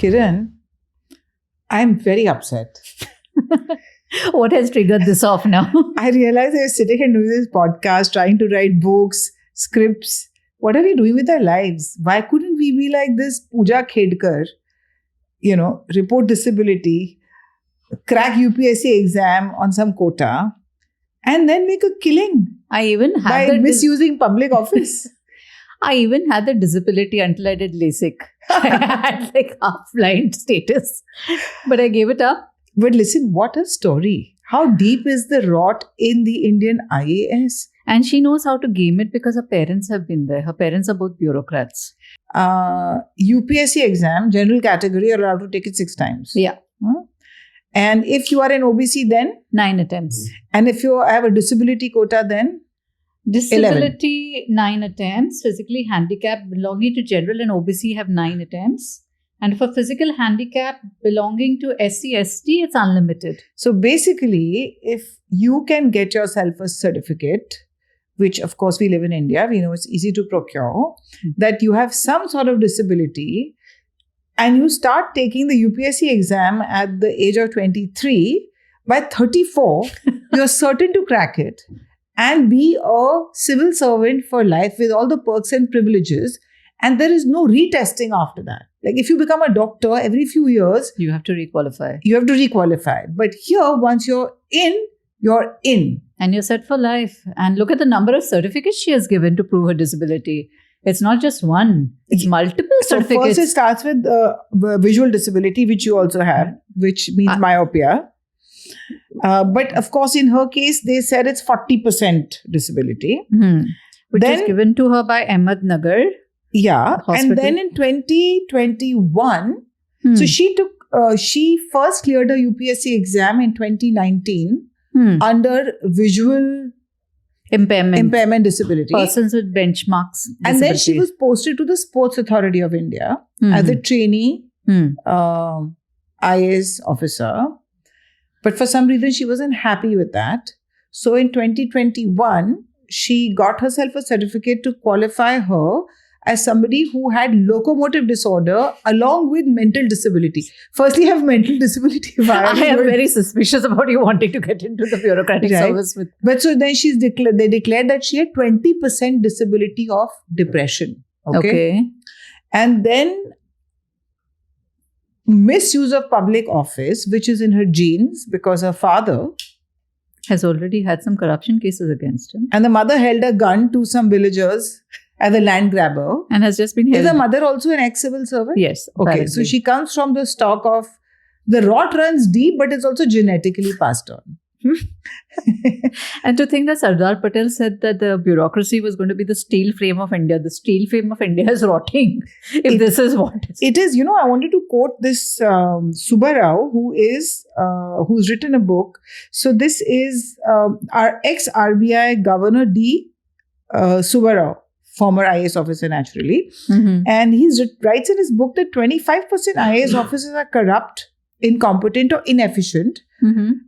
Kiran, I'm very upset. What has triggered this off now? I realize I was sitting and doing this podcast, trying to write books, scripts. What are we doing with our lives? Why couldn't we be like this Pooja Khedkar, report disability, crack UPSC exam on some quota, and then make a killing I even by had misusing public office? I even had the disability until I did LASIK. I had like half-blind status, but I gave it up. But listen, what a story. How deep is the rot in the Indian IAS? And she knows how to game it because her parents have been there. Her parents are both bureaucrats. UPSC exam, general category, you're allowed to take it 6 times. Yeah. And if you are an OBC, then? 9 attempts. And if you have a disability quota, then? Disability, 9 attempts. Physically handicapped belonging to general and OBC have 9 attempts. And for physical handicap belonging to SC/ST, it's unlimited. So basically, if you can get yourself a certificate, which of course we live in India, we know it's easy to procure, that you have some sort of disability, and you start taking the UPSC exam at the age of 23, by 34, you're certain to crack it and be a civil servant for life with all the perks and privileges. And there is no retesting after that. Like if you become a doctor every few years, You have to requalify. you have to requalify. But here, once you're in, you're in. And you're set for life. And look at the number of certificates she has given to prove her disability. It's not just one, it's multiple So certificates. first it starts with visual disability, which you also have, which means myopia. But of course, in her case, they said it's 40% disability. Which Then- is given to her by Ahmednagar. Yeah. Hospital. And then in 2021, so she first cleared her UPSC exam in 2019 under visual impairment disability. Persons with benchmarks. And then she disability. was posted to the Sports Authority of India as a trainee IAS officer. But for some reason, she wasn't happy with that. So in 2021, she got herself a certificate to qualify her as somebody who had locomotive disorder along with mental disability. Firstly, have mental disability. I am very suspicious about you wanting to get into the bureaucratic Right. service with. But so then they declared that she had 20% disability of depression. Okay. And then misuse of public office, which is in her genes because her father Has already had some corruption cases against him. and the mother held a gun to some villagers as a land grabber. And has just been Is held. the mother also an ex-civil servant? Yes. Okay, so apparently. she comes from the stock of the rot runs deep, but it's also genetically passed on. And to think that Sardar Patel said that the bureaucracy was going to be the steel frame of India. The steel frame of India is rotting. If this is what is. It is, I wanted to quote this Subbarao, who's written a book. So this is our ex-RBI Governor D. Subbarao, former IAS officer naturally. And he writes in his book that 25% IAS officers are corrupt, incompetent or inefficient.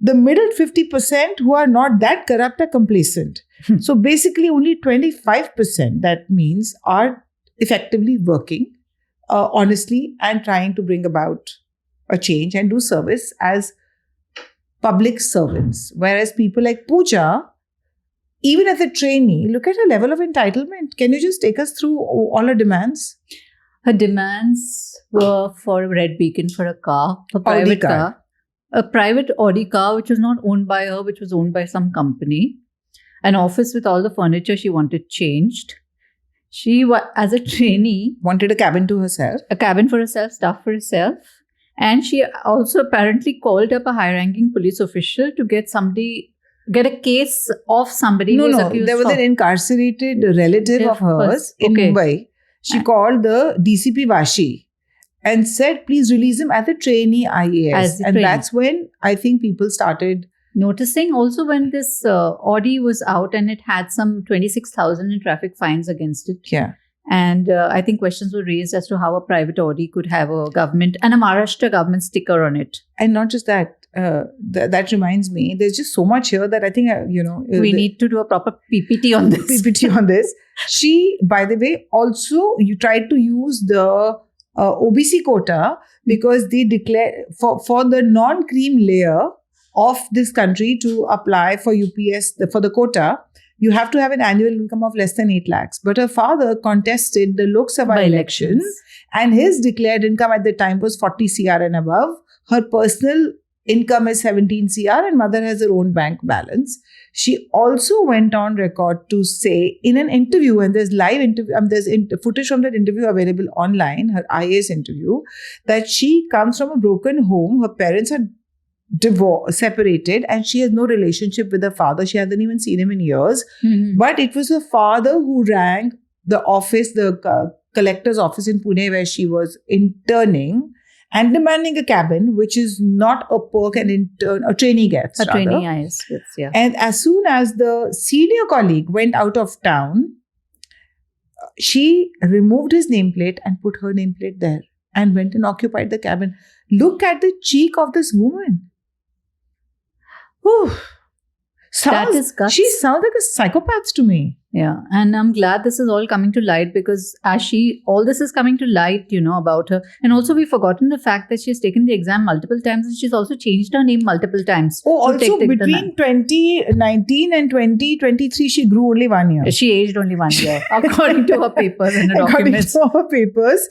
The middle 50% who are not that corrupt are complacent. So basically only 25%, that means, are effectively working honestly and trying to bring about a change and do service as public servants. Whereas people like Pooja, even as a trainee, look at her level of entitlement. Can you just take us through all her demands? Her demands were for a red beacon for a car, a Audi private car. car. A private Audi car, which was not owned by her, which was owned by some company. An office with all the furniture she wanted changed. She, as a trainee, Wanted a cabin to herself. a cabin for herself, stuff for herself. And she also apparently called up a high-ranking police official to get a case of somebody who was accused there was of. an incarcerated relative of hers in Okay. Mumbai. She called the DCP Vashi and said, please release him as a trainee IAS. As a And trainee. that's when I think people started. Noticing also when this Audi was out and it had some 26,000 in traffic fines against it. Yeah. And I think questions were raised as to how a private Audi could have a government and a Maharashtra government sticker on it. And not just that. That reminds me, there's just so much here that I think, We need to do a proper PPT on this. PPT on this. She, by the way, also you tried to use the OBC quota because they declare for the non-cream layer of this country to apply for UPS for the quota. You have to have an annual income of less than 8 lakhs. But her father contested the Lok Sabha elections, and his declared income at the time was 40 CR and above. Her personal income is 17 CR and mother has her own bank balance. She also went on record to say in an interview, and there's live interview, there's footage from that interview available online, her IAS interview, that she comes from a broken home. Her parents are separated, and she has no relationship with her father. She hasn't even seen him in years. Mm-hmm. But it was her father who rang the office, the collector's office in Pune, where she was interning, and demanding a cabin, which is not a perk an intern, a trainee gets. A trainee IAS gets, yeah. And as soon as the senior colleague went out of town, she removed his nameplate and put her nameplate there and went and occupied the cabin. Look at the cheek of this woman. Whew. That is guts. She sounds like a psychopath to me. Yeah, and I'm glad this is all coming to light, because all this is coming to light, about her. And also we've forgotten the fact that she's taken the exam multiple times, and she's also changed her name multiple times. Oh, also between 2019 and 2023, she grew only 1 year. She aged only 1 year, according to her papers and her documents. According to her papers,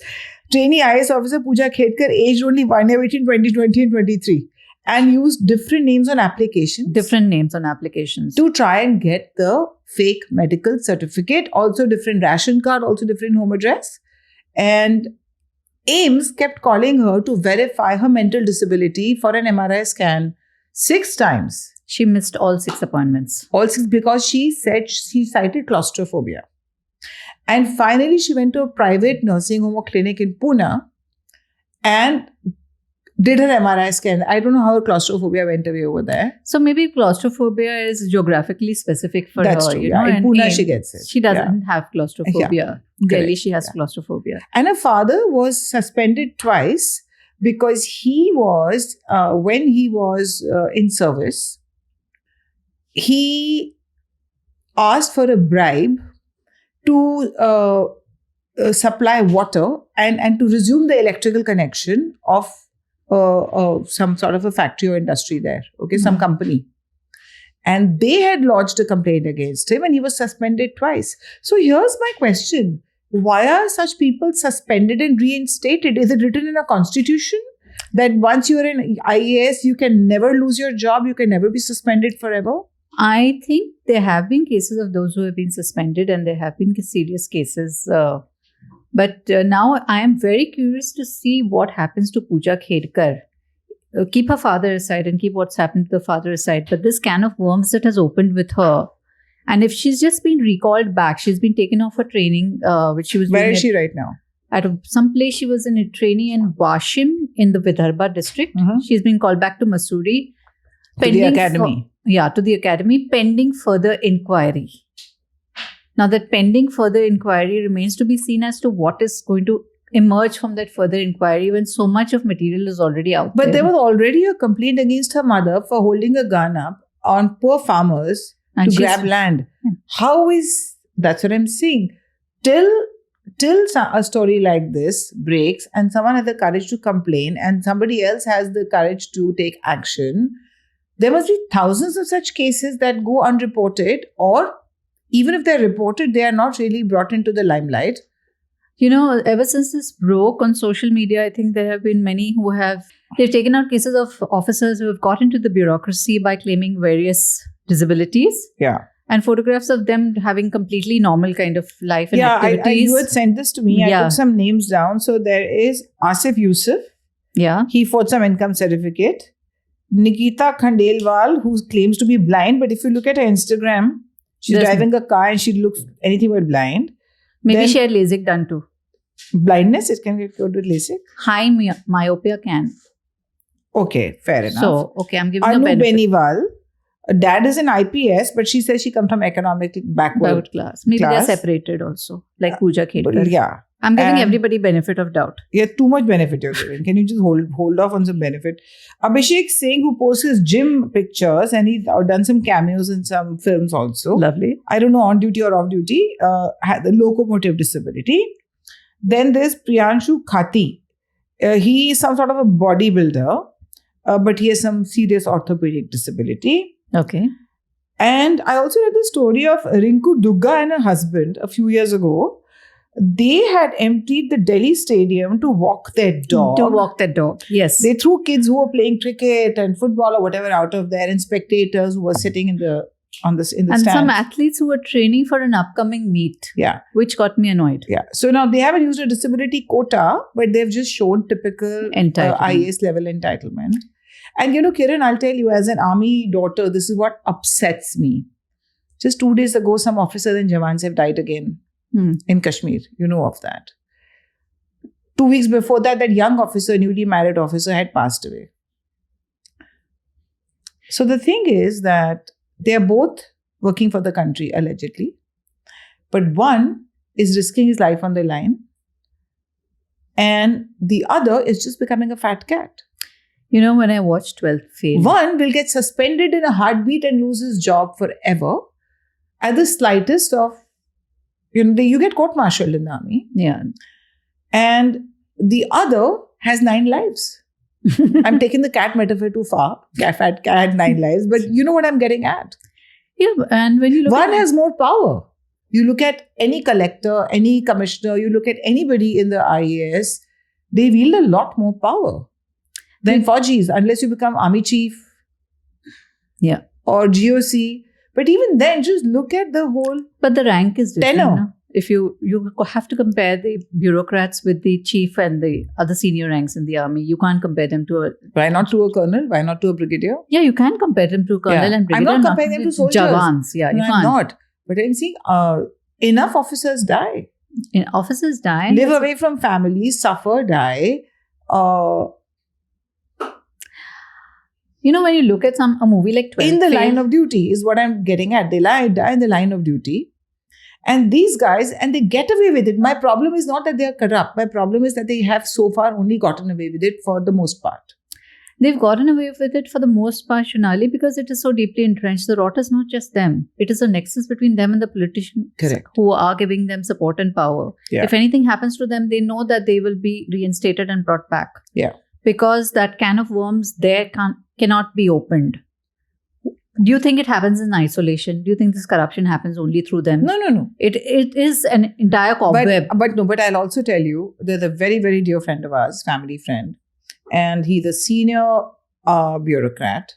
trainee IAS officer Pooja Khedkar aged only 1 year between 2020 and 23. And used different names on applications. To try and get the fake medical certificate. Also different ration card, also different home address. And AIIMS kept calling her to verify her mental disability for an MRI scan 6 times. She missed all 6 appointments. All 6 because she said she cited claustrophobia. And finally, she went to a private nursing home or clinic in Pune and did her MRI scan. I don't know how her claustrophobia went away over there. So maybe claustrophobia is geographically specific for That's her. True, In Pune, she gets it. She doesn't have claustrophobia. In Delhi, she has claustrophobia. And her father was suspended twice because he was, when he was in service, he asked for a bribe to supply water and to resume the electrical connection of some sort of a factory or industry there, some company. And they had lodged a complaint against him and he was suspended twice. So here's my question. Why are such people suspended and reinstated? Is it written in a constitution that once you're in IAS, you can never lose your job, you can never be suspended forever? I think there have been cases of those who have been suspended, and there have been serious cases. But now I am very curious to see what happens to Pooja Khedkar. Keep her father aside and keep what's happened to the father aside. But this can of worms that has opened with her, and if she's just been recalled back, she's been taken off her training, which she was Where is she right now? At some place she was in a trainee in Washim in the Vidarbha district. Mm-hmm. She's been called back to Mussoorie. To the academy. To the academy, pending further inquiry. Now that pending further inquiry remains to be seen as to what is going to emerge from that further inquiry when so much of material is already out there. But there was already a complaint against her mother for holding a gun up on poor farmers and to grab land. That's what I'm saying. Till a story like this breaks and someone has the courage to complain and somebody else has the courage to take action, there must be thousands of such cases that go unreported, or even if they're reported, they are not really brought into the limelight. Ever since this broke on social media, I think there have been many they've taken out cases of officers who have got into the bureaucracy by claiming various disabilities. Yeah. And photographs of them having completely normal kind of life and activities. You had sent this to me. I took some names down. So there is Asif Yusuf. Yeah. He fought some income certificate. Nikita Khandelwal, who claims to be blind, but if you look at her Instagram, she's driving a car and she looks anything but blind. Maybe then, she had LASIK done too. Blindness, it can get cured with LASIK? High myopia can. Okay, fair enough. So, I'm giving Anu a benefit. Beniwal, dad is an IPS, but she says she comes from economic backward class. Maybe they're separated also, like Pooja Khedkar. Yeah. I'm giving everybody benefit of doubt. Yeah, too much benefit you're giving. Can you just hold off on some benefit? Abhishek Singh, who posts his gym pictures and he's done some cameos in some films also. Lovely. I don't know on duty or off duty, had the locomotive disability. Then there's Priyanshu Khati. He is some sort of a bodybuilder, but he has some serious orthopedic disability. Okay. And I also read the story of Rinku Dugga and her husband a few years ago. They had emptied the Delhi stadium to walk their dog. To walk that dog. Yes. They threw kids who were playing cricket and football or whatever out of there, and spectators who were sitting in the and stands. some athletes who were training for an upcoming meet. Yeah. Which got me annoyed. Yeah. So now they haven't used a disability quota, but they've just shown typical Entitlement. IAS level entitlement. And Kiran, I'll tell you, as an army daughter, this is what upsets me. Just 2 days ago, some officers and jawans have died again in Kashmir. You know of that. 2 weeks before that, that young officer, newly married officer, had passed away. So the thing is that they are both working for the country, allegedly. But one is risking his life on the line. And the other is just becoming a fat cat. When I watched 12th Fail. One will get suspended in a heartbeat and lose his job forever. At the slightest of, you get court-martialed in the army. Yeah. And the other has 9 lives. I'm taking the cat metaphor too far. Fat cat, 9 lives. But you know what I'm getting at. Yeah, and when you look One has more power. You look at any collector, any commissioner, you look at anybody in the IAS, they wield a lot more power than Fauji's, unless you become army chief. Yeah. Or GOC. But even then, just look at the whole... But the rank is different. Tenor. No? If you have to compare the bureaucrats with the chief and the other senior ranks in the army. You can't compare them to a... Why not to a colonel? Why not to a brigadier? Yeah, you can compare them to a colonel and brigadier. I'm not comparing them to soldiers. Jawans. Yeah, you no, can't. I'm not. But I'm saying enough officers die. Officers die. Live away from families, suffer, die. When you look at a movie like 12th in the Fail, line of die is what I'm getting at. They die in the line of duty. And these guys, and they get away with it. My problem is not that they are corrupt. My problem is that they have so far only gotten away with it for the most part. They've gotten away with it for the most part, Shonali, because it is so deeply entrenched. The rot is not just them. It is a nexus between them and the politicians. Correct. Who are giving them support and power. Yeah. If anything happens to them, they know that they will be reinstated and brought back. Yeah. Because that can of worms there cannot be opened. Do you think it happens in isolation? Do you think this corruption happens only through them? No. It is an entire cobweb. But I'll also tell you, there's a very, very dear friend of ours, family friend, and he's a senior bureaucrat.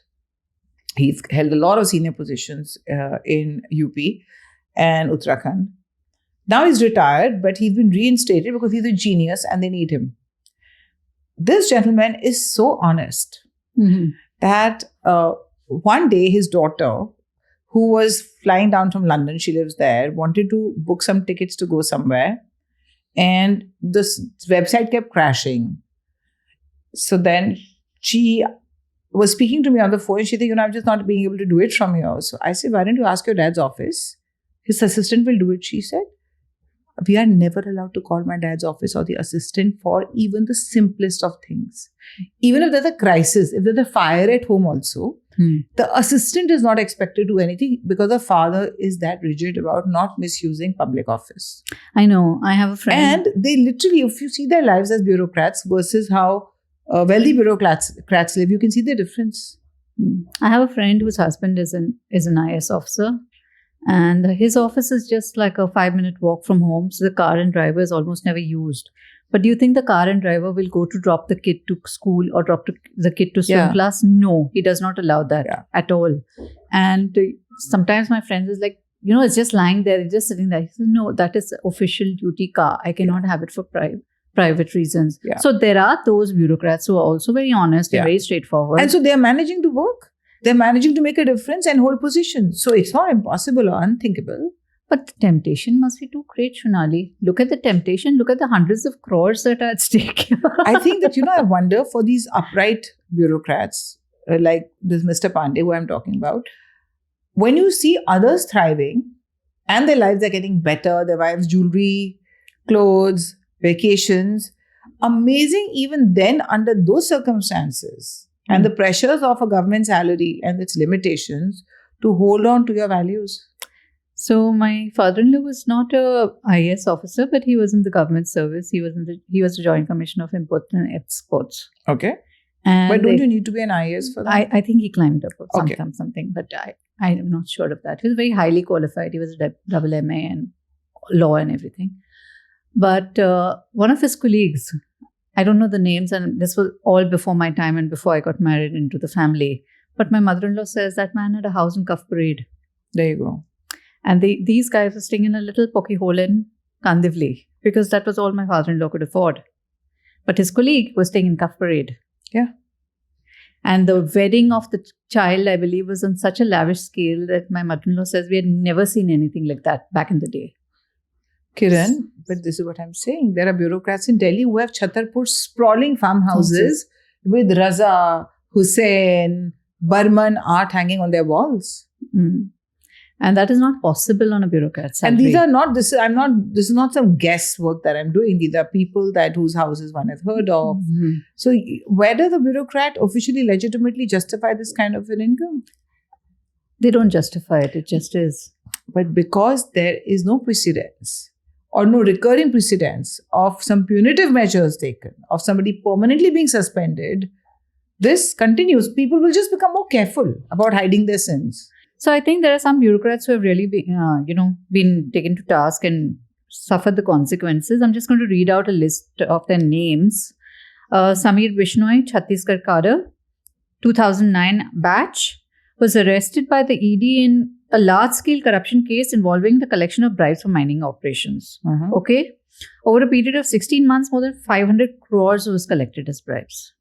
He's held a lot of senior positions in UP and Uttarakhand. Now he's retired, but he's been reinstated because he's a genius and they need him. This gentleman is so honest that one day his daughter, who was flying down from London, she lives there, wanted to book some tickets to go somewhere. And this website kept crashing. So then she was speaking to me on the phone. She said, I'm just not being able to do it from here. So I said, why don't you ask your dad's office? His assistant will do it, she said. We are never allowed to call my dad's office or the assistant for even the simplest of things. Even if there's a crisis, if there's a fire at home also, the assistant is not expected to do anything because the father is that rigid about not misusing public office. I know. I have a friend. And they literally, if you see their lives as bureaucrats versus how wealthy bureaucrats live, you can see the difference. I have a friend whose husband is an IS officer. And his office is just like a 5-minute walk from home. So the car and driver is almost never used. But do you think the car and driver will go to drop the kid to school or drop the kid to swim class? No, he does not allow that at all. And sometimes my friends is like, it's just lying there. It's just sitting there. He says, no, that is official duty car. I cannot have it for private reasons. Yeah. So there are those bureaucrats who are also very honest and very straightforward. And so they are managing to work. They're managing to make a difference and hold positions. So it's not impossible or unthinkable. But the temptation must be too great, Shonali. Look at the temptation. Look at the hundreds of crores that are at stake. I think that, I wonder for these upright bureaucrats, like this Mr. Pandey who I'm talking about, when you see others thriving and their lives are getting better, their wives' jewelry, clothes, vacations, amazing even then under those circumstances. And the pressures of a government salary and its limitations to hold on to your values. So my father-in-law was not a IAS officer, but he was in the government service. He was the Joint Commissioner of Imports and Exports. Okay. And But don't you need to be an IAS for that? I think he climbed up or Okay. something, but I'm not sure of that. He was very highly qualified. He was a double MA and law and everything. But one of his colleagues, I don't know the names, and this was all before my time and before I got married into the family. But my mother-in-law says that man had a house in Cuff Parade. There you go. And these guys were staying in a little pocky hole in Kandivli because that was all my father-in-law could afford. But his colleague was staying in Cuff Parade. Yeah. And the wedding of the child, I believe, was on such a lavish scale that my mother-in-law says we had never seen anything like that back in the day. Kiran, but this is what I'm saying. There are bureaucrats in Delhi who have Chhatarpur sprawling farmhouses with Raza, Hussain, Burman art hanging on their walls. Mm. And that is not possible on a bureaucrat's salary. And these are not, this is not some guesswork that I'm doing. These are people whose houses one has heard of. Mhm. So where does the bureaucrat officially legitimately justify this kind of an income? They don't justify it. It just is. But because there is no precedence or no recurring precedence of some punitive measures taken, of somebody permanently being suspended, this continues. People will just become more careful about hiding their sins. So I think there are some bureaucrats who have really been taken to task and suffered the consequences. I'm just going to read out a list of their names. Samir Bishnoi, Chhattisgarh cadre, 2009 batch, was arrested by the ED in a large-scale corruption case involving the collection of bribes for mining operations. Okay? Over a period of 16 months, more than 500 crores was collected as bribes.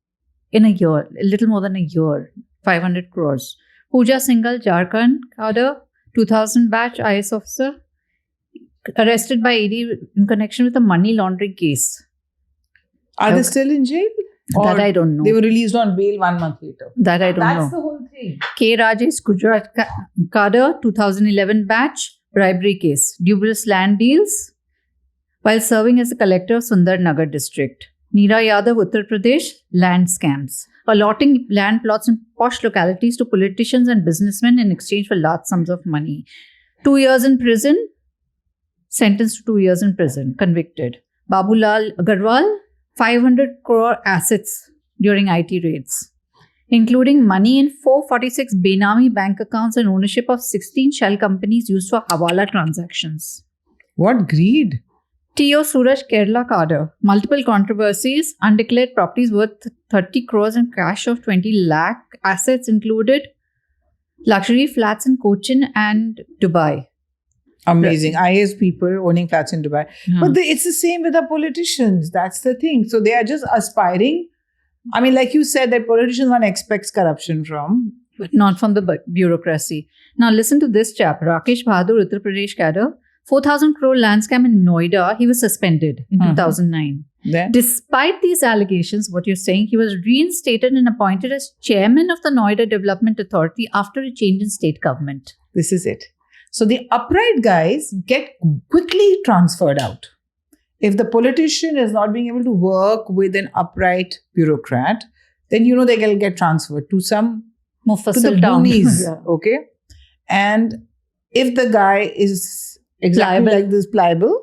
In a year, a little more than a year, 500 crores. Pooja Singhal, Jharkhand cadre, 2000 batch IS officer, arrested by ED in connection with a money laundering case. Are they still in jail? That I don't know. They were released on bail 1 month later. That I don't know. That's the whole thing. K. Rajesh, Gujarat cadre, 2011 batch, bribery case, dubious land deals, while serving as the collector of Sundar Nagar district. Neera Yadav, Uttar Pradesh, land scams, allotting land plots in posh localities to politicians and businessmen in exchange for large sums of money. 2 years in prison, sentenced to 2 years in prison, convicted. Babulal Agarwal, 500 crore assets during IT raids, including money in 446 Benami bank accounts and ownership of 16 shell companies used for Hawala transactions. What greed! T.O. Suraj, Kerala cadre, multiple controversies, undeclared properties worth 30 crores and cash of 20 lakh, assets included luxury flats in Cochin and Dubai. Amazing. IAS people owning flats in Dubai. But it's the same with the politicians. That's the thing. So they are just aspiring. I mean, like you said, that politicians one expects corruption from. But not from the bureaucracy. Now listen to this chap, Rakesh Bahadur, Uttar Pradesh cadre, 4,000 crore land scam in Noida. He was suspended in 2009. Then? Despite these allegations, what you're saying, he was reinstated and appointed as chairman of the Noida Development Authority after a change in state government. This is it. So the upright guys get quickly transferred out. If the politician is not being able to work with an upright bureaucrat, then they can get transferred to some Mufassal to the town. boonies. Yeah. Okay. And if the guy is exactly Pliable. like this, pliable,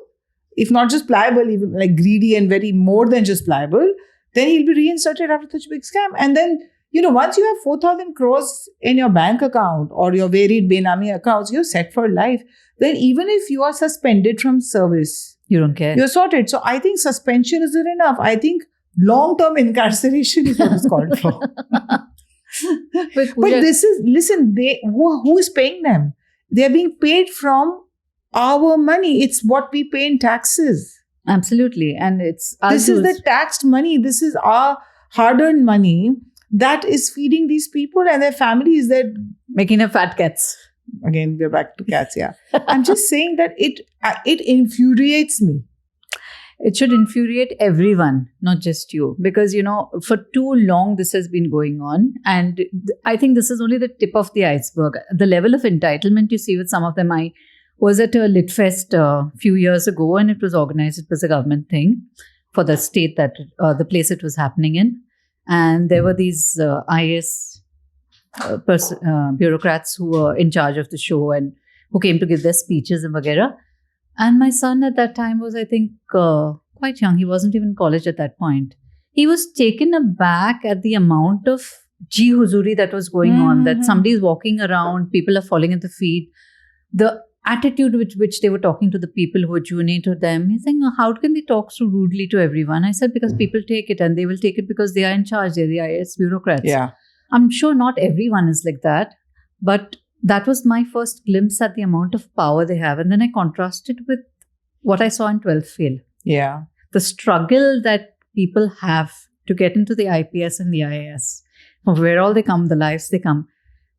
if not just pliable, even like greedy and very more than just pliable, then he'll be reinserted after such a big scam. And then, once you have 4,000 crores in your bank account or your varied Benami accounts, you're set for life. Then even if you are suspended from service, You don't care. you're sorted. So I think suspension isn't enough. I think long-term incarceration is what is called for. But this is, listen, who is paying them? They're being paid from our money. It's what we pay in taxes. Absolutely. And it's This is the taxed money. This is our hard-earned money that is feeding these people and their families. That making them fat cats. again, we're back to cats. Yeah, I'm just saying that it infuriates me. It should infuriate everyone, not just you. Because, for too long this has been going on. And I think this is only the tip of the iceberg. The level of entitlement you see with some of them. I was at a Litfest a few years ago and it was organized. It was a government thing for the state the place it was happening in. And there were these IS bureaucrats who were in charge of the show. And who came to give their speeches and वगैरह. And my son at that time was, I think, quite young. He wasn't even in college at that point. He was taken aback at the amount of ji huzuri that was going on, that somebody is walking around, people are falling at the feet. The attitude with which they were talking to the people who were junior to them. He's saying, how can they talk so rudely to everyone? I said, because people take it, and they will take it because they are in charge. They're the IAS bureaucrats. Yeah. I'm sure not everyone is like that, but that was my first glimpse at the amount of power they have. And then I contrasted with what I saw in 12th fail. Yeah. The struggle that people have to get into the IPS and the IAS, from where all they come, the lives they come.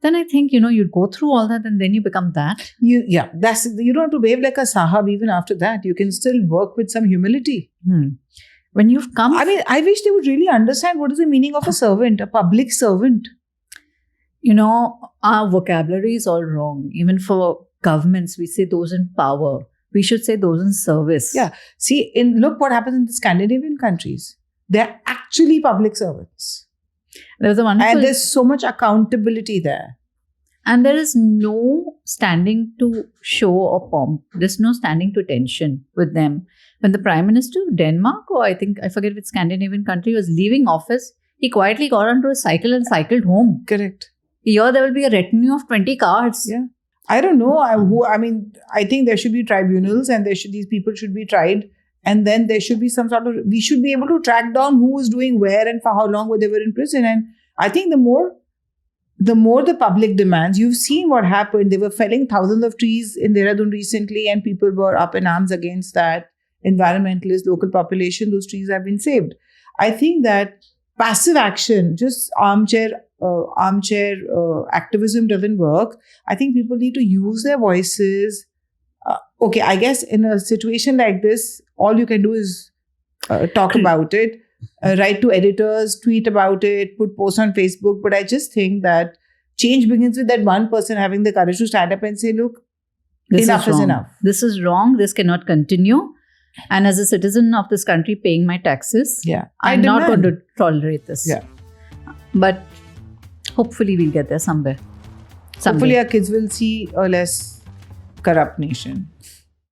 Then I think, you go through all that and then you become that. You don't have to behave like a sahab even after that. You can still work with some humility. When you've come... I mean, I wish they would really understand what is the meaning of a servant, a public servant. Our vocabulary is all wrong. Even for governments, we say those in power. We should say those in service. Yeah. See, look what happens in the Scandinavian countries. They're actually public servants. There was a wonderful... And there's so much accountability there. And there is no standing to show or pomp. There's no standing to attention with them. When the Prime Minister of Denmark, or I forget which Scandinavian country, was leaving office, he quietly got onto a cycle and cycled home. Correct. Here there will be a retinue of 20 cars. Yeah. I don't know. I think there should be tribunals, and these people should be tried. And then there should be we should be able to track down who was doing where and for how long they were in prison. And I think the more the public demands, you've seen what happened. They were felling thousands of trees in Dehradun recently, and people were up in arms against that. Environmentalists, local population, those trees have been saved. I think that passive action, just armchair activism doesn't work. I think people need to use their voices. Okay, I guess in a situation like this, all you can do is talk about it, write to editors, tweet about it, put posts on Facebook. But I just think that change begins with that one person having the courage to stand up and say, look, enough is enough. This is wrong. This cannot continue. And as a citizen of this country paying my taxes, I'm not going to tolerate this. Yeah. But hopefully we'll get there someday. Hopefully our kids will see a less corrupt nation.